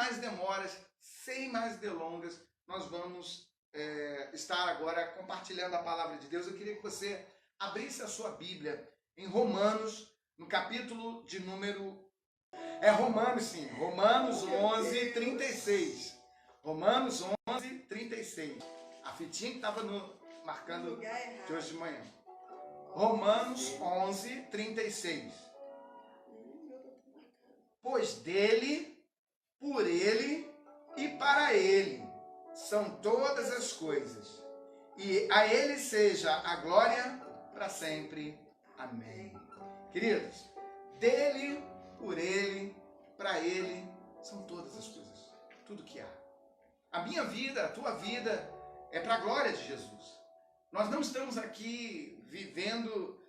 mais demoras, sem mais delongas, nós vamos estar agora compartilhando a palavra de Deus. Eu queria que você abrisse a sua Bíblia em Romanos, no capítulo de número... Romanos, sim. Romanos 11, 36. Romanos 11, 36. A fitinha que estava marcando de hoje de manhã. Romanos 11, 36. Pois dele, por ele e para ele são todas as coisas. E a ele seja a glória para sempre. Amém. Queridos, dele, por ele, para ele são todas as coisas. Tudo que há. A minha vida, a tua vida é para a glória de Jesus. Nós não estamos aqui vivendo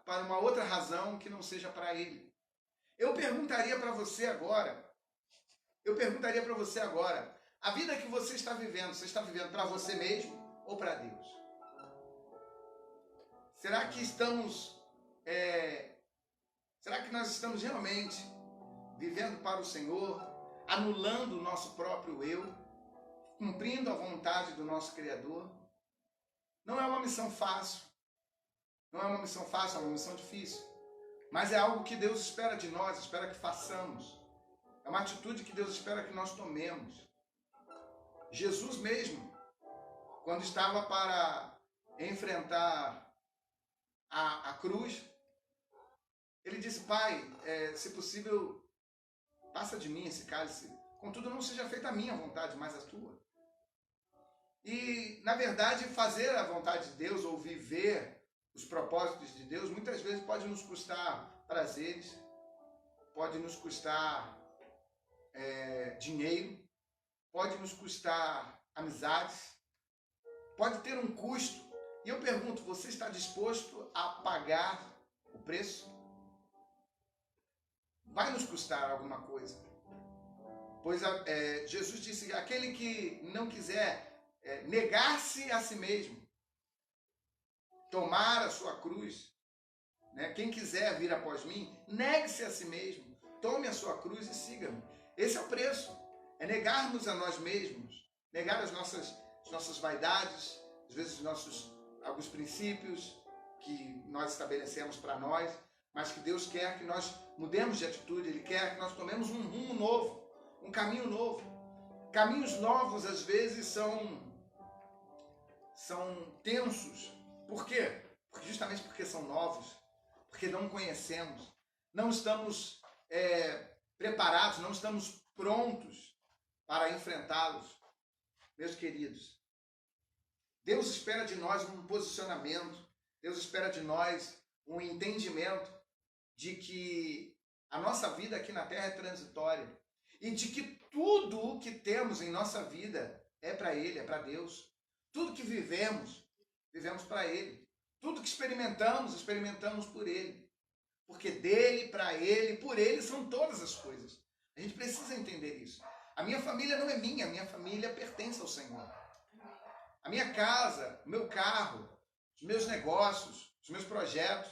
para uma outra razão que não seja para ele. Eu perguntaria para você agora, a vida que você está vivendo para você mesmo ou para Deus? Será que nós estamos realmente vivendo para o Senhor, anulando o nosso próprio eu, cumprindo a vontade do nosso Criador? Não é uma missão fácil, é uma missão difícil, mas é algo que Deus espera de nós, espera que façamos. É uma atitude que Deus espera que nós tomemos. Jesus mesmo, quando estava para enfrentar a cruz, ele disse: Pai, se possível, passa de mim esse cálice. Contudo, não seja feita a minha vontade, mas a tua. E, na verdade, fazer a vontade de Deus ou viver os propósitos de Deus, muitas vezes pode nos custar prazeres, pode nos custar dinheiro, pode nos custar amizades, pode ter um custo. E eu pergunto, você está disposto a pagar o preço? Vai nos custar alguma coisa. Pois Jesus disse, aquele que não quiser negar-se a si mesmo, tomar a sua cruz, né? Quem quiser vir após mim, negue-se a si mesmo, tome a sua cruz e siga-me. Esse é o preço, é negarmos a nós mesmos, negar as nossas vaidades, às vezes alguns princípios que nós estabelecemos para nós, mas que Deus quer que nós mudemos de atitude, Ele quer que nós tomemos um rumo novo, um caminho novo. Caminhos novos, às vezes, são tensos. Por quê? Justamente porque são novos, porque não conhecemos, não estamos preparados, não estamos prontos para enfrentá-los. Meus queridos, Deus espera de nós um posicionamento, Deus espera de nós um entendimento de que a nossa vida aqui na Terra é transitória e de que tudo o que temos em nossa vida é para Ele, é para Deus. Tudo que vivemos para Ele. Tudo que experimentamos por Ele. Porque dele, para Ele, por Ele são todas as coisas. A gente precisa entender isso. A minha família não é minha, a minha família pertence ao Senhor. A minha casa, o meu carro, os meus negócios, os meus projetos,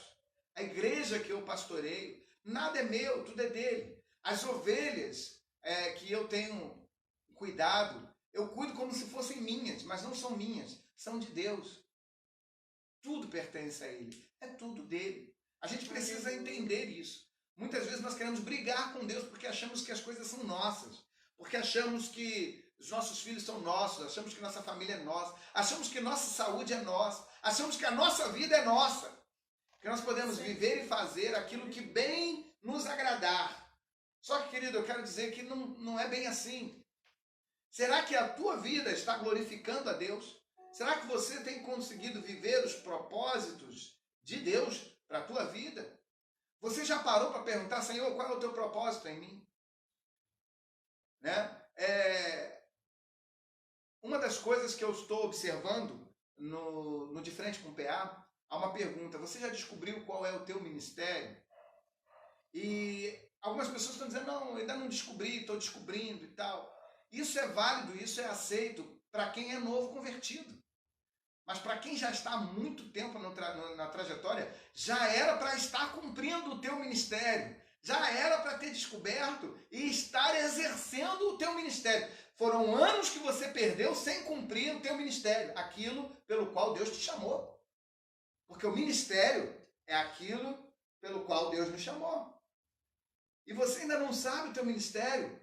a igreja que eu pastoreio, nada é meu, tudo é dele. As ovelhas que eu tenho cuidado, eu cuido como se fossem minhas, mas não são minhas, são de Deus. Tudo pertence a Ele, é tudo dele. A gente precisa entender isso. Muitas vezes nós queremos brigar com Deus porque achamos que as coisas são nossas, porque achamos que os nossos filhos são nossos, achamos que nossa família é nossa, achamos que nossa saúde é nossa, achamos que a nossa vida é nossa, que nós podemos viver e fazer aquilo que bem nos agradar. Só que, querido, eu quero dizer que não é bem assim. Será que a tua vida está glorificando a Deus? Será que você tem conseguido viver os propósitos de Deus para a tua vida? Você já parou para perguntar, Senhor, qual é o teu propósito em mim? Né? Uma das coisas que eu estou observando no De Frente com o PA, há uma pergunta: você já descobriu qual é o teu ministério? E algumas pessoas estão dizendo, não, ainda não descobri, estou descobrindo e tal. Isso é válido, isso é aceito para quem é novo convertido. Mas para quem já está há muito tempo na trajetória, já era para estar cumprindo o teu ministério, Já era para ter descoberto e estar exercendo o teu ministério. Foram anos que você perdeu sem cumprir o teu ministério, aquilo pelo qual Deus te chamou. Porque o ministério é aquilo pelo qual Deus nos chamou. E você ainda não sabe o teu ministério.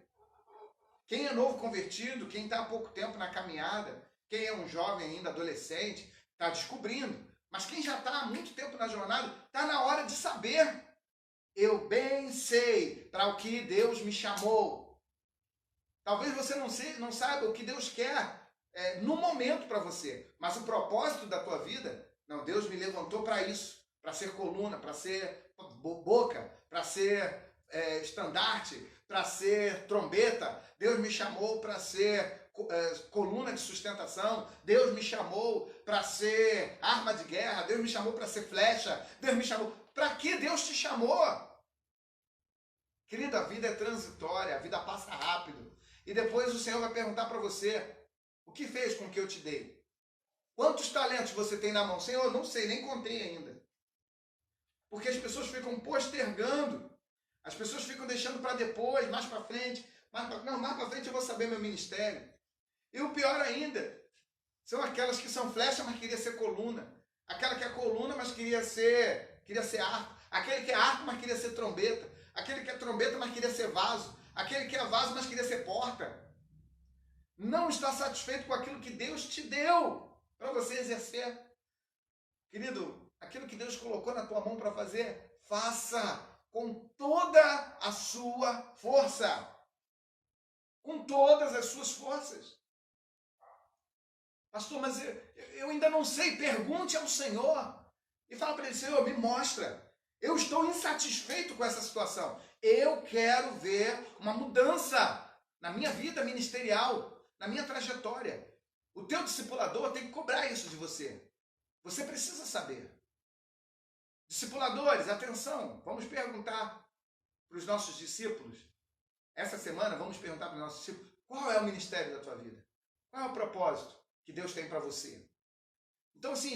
Quem é novo convertido, quem está há pouco tempo na caminhada, quem é um jovem ainda, adolescente, está descobrindo. Mas quem já está há muito tempo na jornada, está na hora de saber. Eu bem sei para o que Deus me chamou. Talvez você não saiba o que Deus quer no momento para você. Mas o propósito da tua vida, não, Deus me levantou para isso. Para ser coluna, para ser boca, para ser estandarte, para ser trombeta. Deus me chamou para ser coluna de sustentação. Deus me chamou para ser arma de guerra. Deus me chamou para ser flecha. Deus me chamou. Para que Deus te chamou? Querido, a vida é transitória, a vida passa rápido. E depois o Senhor vai perguntar para você, o que fez com que eu te dei? Quantos talentos você tem na mão? Senhor, não sei, nem contei ainda. Porque as pessoas ficam postergando. As pessoas ficam deixando para depois, mais para frente. Mais para frente eu vou saber meu ministério. E o pior ainda, são aquelas que são flecha, mas queria ser coluna. Aquela que é coluna, mas queria ser arco. Aquele que é arco, mas queria ser trombeta. Aquele que é trombeta, mas queria ser vaso. Aquele que é vaso, mas queria ser porta. Não está satisfeito com aquilo que Deus te deu para você exercer. Querido, aquilo que Deus colocou na tua mão para fazer, faça com toda a sua força. Com todas as suas forças. Pastor, mas eu ainda não sei. Pergunte ao Senhor. E fala para ele, Senhor, me mostra. Eu estou insatisfeito com essa situação. Eu quero ver uma mudança na minha vida ministerial, na minha trajetória. O teu discipulador tem que cobrar isso de você. Você precisa saber. Discipuladores, atenção, vamos perguntar para os nossos discípulos. Essa semana vamos perguntar para os nossos discípulos, qual é o ministério da tua vida? Qual é o propósito que Deus tem para você? Então, assim,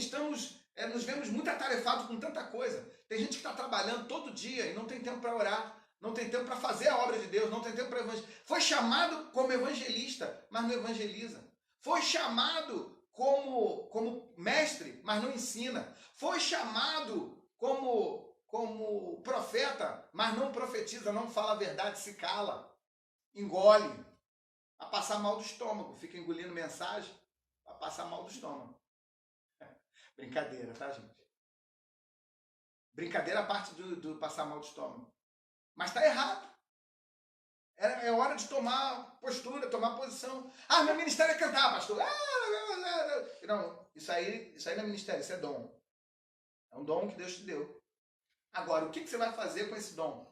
nos vemos muito atarefados com tanta coisa. Tem gente que está trabalhando todo dia e não tem tempo para orar, não tem tempo para fazer a obra de Deus, não tem tempo para evangelizar. Foi chamado como evangelista, mas não evangeliza. Foi chamado como mestre, mas não ensina. Foi chamado como profeta, mas não profetiza, não fala a verdade, se cala, engole, a passar mal do estômago, fica engolindo mensagem, a passar mal do estômago. Brincadeira, tá, gente? Brincadeira a parte do passar mal do estômago. Mas tá errado. É hora de tomar postura, tomar posição. Ah, meu ministério é cantar, pastor. Não, isso aí não é ministério, isso é dom. É um dom que Deus te deu. Agora, o que você vai fazer com esse dom?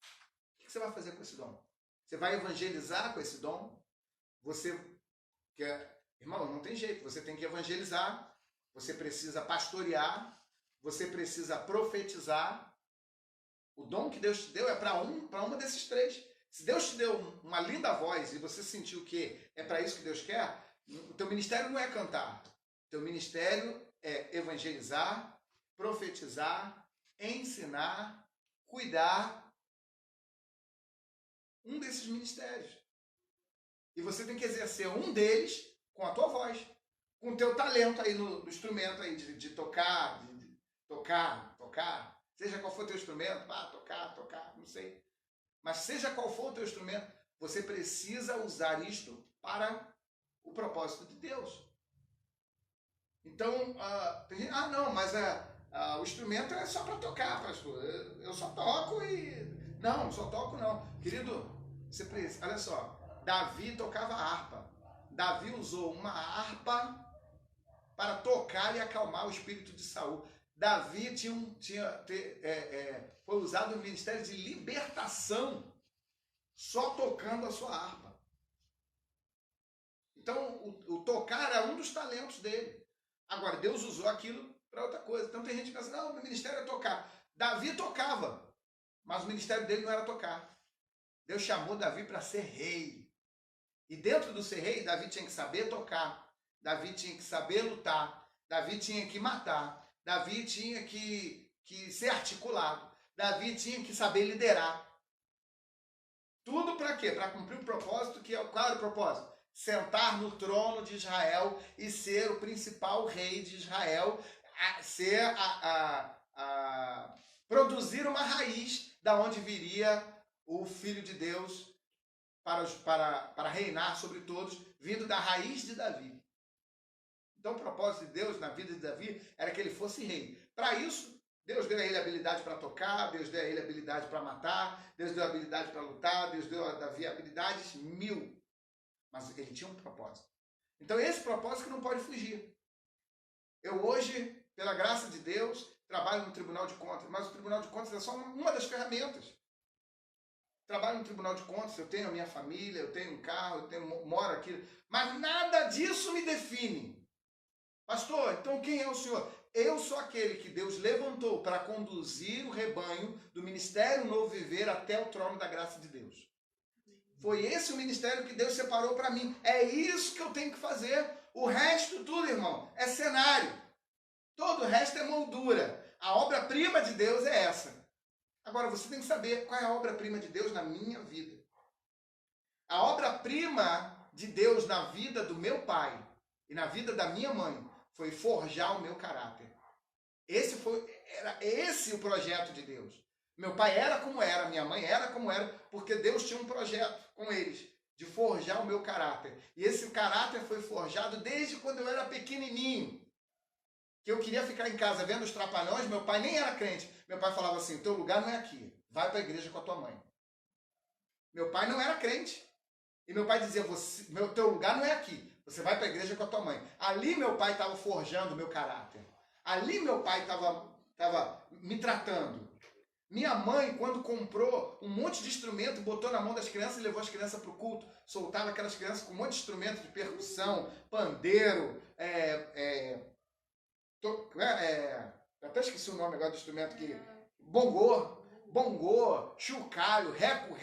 O que você vai fazer com esse dom? Você vai evangelizar com esse dom? Você quer... Irmão, não tem jeito. Você tem que evangelizar. Você precisa pastorear. Você precisa profetizar. O dom que Deus te deu é para uma desses três. Se Deus te deu uma linda voz e você sentiu que é para isso que Deus quer, o teu ministério não é cantar. O teu ministério é evangelizar, profetizar, ensinar, cuidar. Um desses ministérios. E você tem que exercer um deles com a tua voz, com o teu talento aí no instrumento aí de tocar, de tocar. Seja qual for o teu instrumento, tocar, não sei. Mas seja qual for o teu instrumento, você precisa usar isto para o propósito de Deus. Então, tem gente, não, mas o instrumento é só para tocar, pastor. Eu só toco e... Não só toco não. Querido, você precisa, olha só, Davi tocava harpa. Davi usou uma harpa para tocar e acalmar o espírito de Saul. Davi foi usado no ministério de libertação, só tocando a sua harpa. Então, o tocar era um dos talentos dele. Agora, Deus usou aquilo para outra coisa. Então, tem gente que pensa, não, meu ministério é tocar. Davi tocava, mas o ministério dele não era tocar. Deus chamou Davi para ser rei. E dentro do ser rei, Davi tinha que saber tocar. Davi tinha que saber lutar. Davi tinha que matar. Davi tinha que ser articulado. Davi tinha que saber liderar. Tudo para quê? Para cumprir o propósito que é, qual era o propósito? Sentar no trono de Israel e ser o principal rei de Israel, produzir uma raiz da onde viria o Filho de Deus para reinar sobre todos, vindo da raiz de Davi. Então o propósito de Deus na vida de Davi era que ele fosse rei. Para isso, Deus deu a ele habilidade para tocar, Deus deu a ele habilidade para matar, Deus deu a habilidade para lutar, Deus deu a Davi habilidades 1000. Mas ele tinha um propósito. Então esse propósito que não pode fugir. Eu hoje, pela graça de Deus, trabalho no Tribunal de Contas, mas o Tribunal de Contas é só uma das ferramentas. Trabalho no Tribunal de Contas, eu tenho a minha família, eu tenho um carro, moro aqui, mas nada disso me define. Pastor, então quem é o senhor? Eu sou aquele que Deus levantou para conduzir o rebanho do Ministério Novo Viver até o trono da graça de Deus. Foi esse o ministério que Deus separou para mim. É isso que eu tenho que fazer. O resto tudo, irmão, é cenário. Todo o resto é moldura. A obra-prima de Deus é essa. Agora, você tem que saber qual é a obra-prima de Deus na minha vida. A obra-prima de Deus na vida do meu pai e na vida da minha mãe foi forjar o meu caráter. Era esse o projeto de Deus. Meu pai era como era, minha mãe era como era, porque Deus tinha um projeto com eles, de forjar o meu caráter. E esse caráter foi forjado desde quando eu era pequenininho. Que eu queria ficar em casa vendo os trapalhões, meu pai nem era crente. Meu pai falava assim, teu lugar não é aqui, vai para a igreja com a tua mãe. Meu pai não era crente. E meu pai dizia, teu lugar não é aqui, você vai para a igreja com a tua mãe. Ali meu pai estava forjando o meu caráter. Ali meu pai estava me tratando. Minha mãe, quando comprou um monte de instrumento, botou na mão das crianças e levou as crianças para o culto, soltava aquelas crianças com um monte de instrumento de percussão, pandeiro, até esqueci o nome agora do instrumento que... Bongô, chocalho, reco.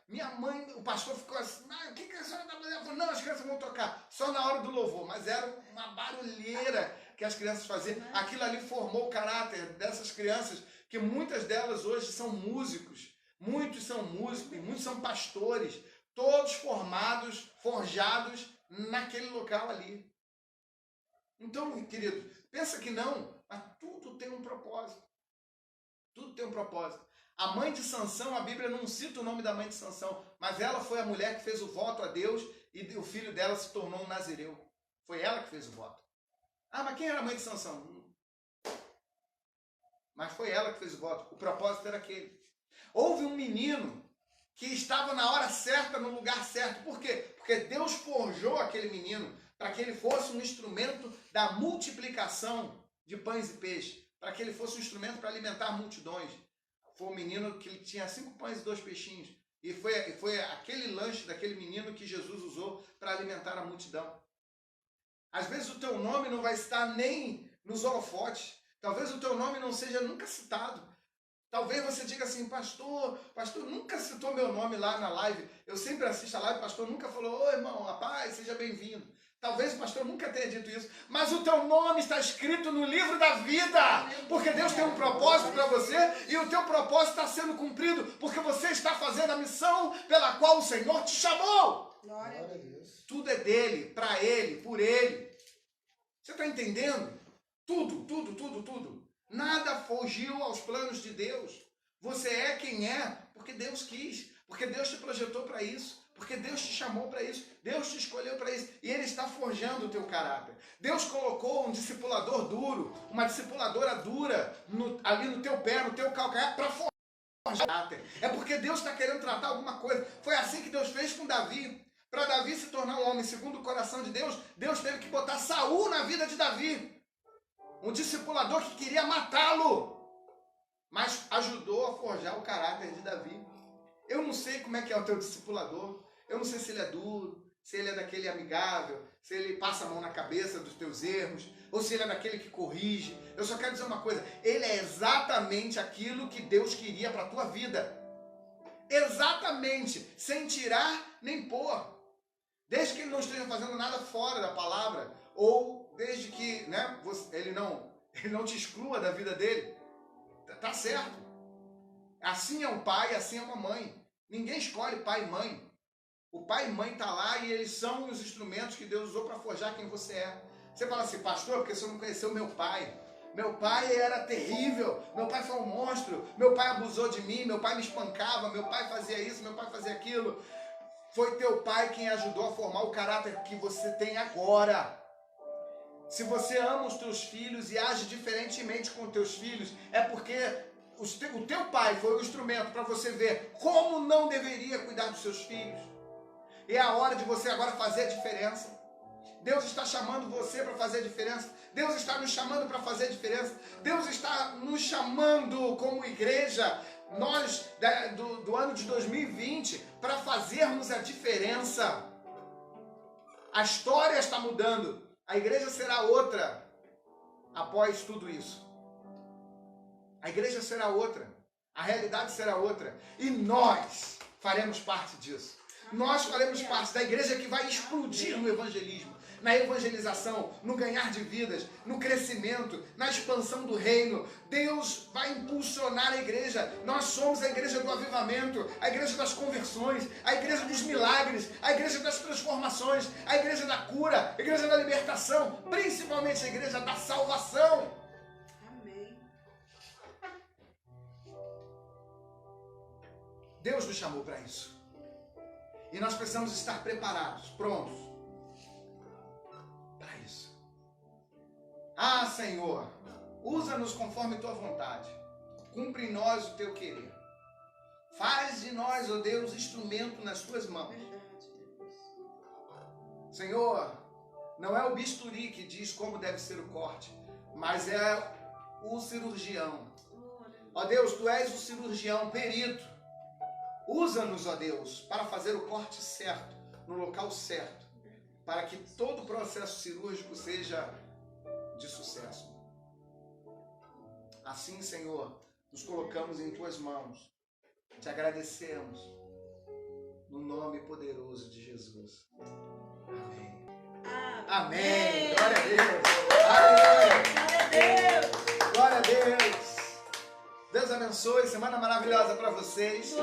Minha mãe, o pastor ficou assim, o que a senhora está fazendo? Ela falou, não, as crianças vão tocar só na hora do louvor, mas era uma barulheira que as crianças faziam. Aquilo ali formou o caráter dessas crianças, que muitas delas hoje são músicos, muitos são músicos, e muitos são pastores, todos forjados naquele local ali. Então, queridos, pensa que não, mas tudo tem um propósito. Tudo tem um propósito. A mãe de Sansão, a Bíblia não cita o nome da mãe de Sansão, mas ela foi a mulher que fez o voto a Deus e o filho dela se tornou um nazireu. Foi ela que fez o voto. Ah, mas quem era a mãe de Sansão? Mas foi ela que fez o voto. O propósito era aquele. Houve um menino que estava na hora certa, no lugar certo. Por quê? Porque Deus forjou aquele menino para que ele fosse um instrumento da multiplicação de pães e peixes, para que ele fosse um instrumento para alimentar multidões. Foi um menino que tinha 5 pães e 2 peixinhos. E foi aquele lanche daquele menino que Jesus usou para alimentar a multidão. Às vezes o teu nome não vai estar nem nos holofotes. Talvez o teu nome não seja nunca citado. Talvez você diga assim, pastor nunca citou meu nome lá na live. Eu sempre assisto a live, o pastor nunca falou, ô irmão, rapaz, seja bem-vindo. Talvez o pastor nunca tenha dito isso, mas o teu nome está escrito no livro da vida, porque Deus tem um propósito para você e o teu propósito está sendo cumprido, porque você está fazendo a missão pela qual o Senhor te chamou. Glória a Deus. Tudo é dele, para ele, por ele. Você está entendendo? Tudo. Nada fugiu aos planos de Deus. Você é quem é porque Deus quis, porque Deus te projetou para isso, porque Deus te chamou para isso, Deus te escolheu para isso, e Ele está forjando o teu caráter. Deus colocou um discipulador duro, uma discipuladora dura ali no teu pé, no teu calcanhar, para forjar o caráter. É porque Deus está querendo tratar alguma coisa. Foi assim que Deus fez com Davi. Para Davi se tornar um homem segundo o coração de Deus, Deus teve que botar Saul na vida de Davi. Um discipulador que queria matá-lo, mas ajudou a forjar o caráter de Davi. Eu não sei como é que é o teu discipulador. Eu não sei se ele é duro, se ele é daquele amigável, se ele passa a mão na cabeça dos teus erros, ou se ele é daquele que corrige. Eu só quero dizer uma coisa, ele é exatamente aquilo que Deus queria para a tua vida. Exatamente, sem tirar nem pôr. Desde que ele não esteja fazendo nada fora da palavra, ou desde que ele não te exclua da vida dele, tá certo. Assim é um pai, assim é uma mãe. Ninguém escolhe pai e mãe. O pai e mãe tá lá e eles são os instrumentos que Deus usou para forjar quem você é. Você fala assim, pastor, porque você não conheceu meu pai. Meu pai era terrível, meu pai foi um monstro, meu pai abusou de mim, meu pai me espancava, meu pai fazia isso, meu pai fazia aquilo. Foi teu pai quem ajudou a formar o caráter que você tem agora. Se você ama os teus filhos e age diferentemente com os teus filhos, é porque o teu pai foi o instrumento para você ver como não deveria cuidar dos seus filhos. E é a hora de você agora fazer a diferença. Deus está chamando você para fazer a diferença. Deus está nos chamando para fazer a diferença. Deus está nos chamando como igreja, nós do ano de 2020, para fazermos a diferença. A história está mudando. A igreja será outra após tudo isso. A igreja será outra. A realidade será outra. E nós faremos parte disso. Nós faremos parte da igreja que vai explodir no evangelismo, na evangelização, no ganhar de vidas, no crescimento, na expansão do reino. Deus vai impulsionar a igreja. Nós somos a igreja do avivamento, a igreja das conversões, a igreja dos milagres, a igreja das transformações, a igreja da cura, a igreja da libertação, principalmente a igreja da salvação. Amém. Deus nos chamou para isso. E nós precisamos estar preparados, prontos para isso. Ah, Senhor, usa-nos conforme tua vontade. Cumpre em nós o teu querer. Faz de nós, ó Deus, instrumento nas tuas mãos. Verdade, Deus. Senhor, não é o bisturi que diz como deve ser o corte, mas é o cirurgião. Ó Deus, tu és o cirurgião, perito. Usa-nos, ó Deus, para fazer o corte certo, no local certo, para que todo o processo cirúrgico seja de sucesso. Assim, Senhor, nos colocamos em tuas mãos, te agradecemos, no nome poderoso de Jesus. Amém. Amém. Glória a Deus. Aleluia. Glória a Deus. Deus abençoe. Semana maravilhosa para vocês.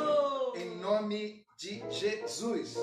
Em nome de Jesus.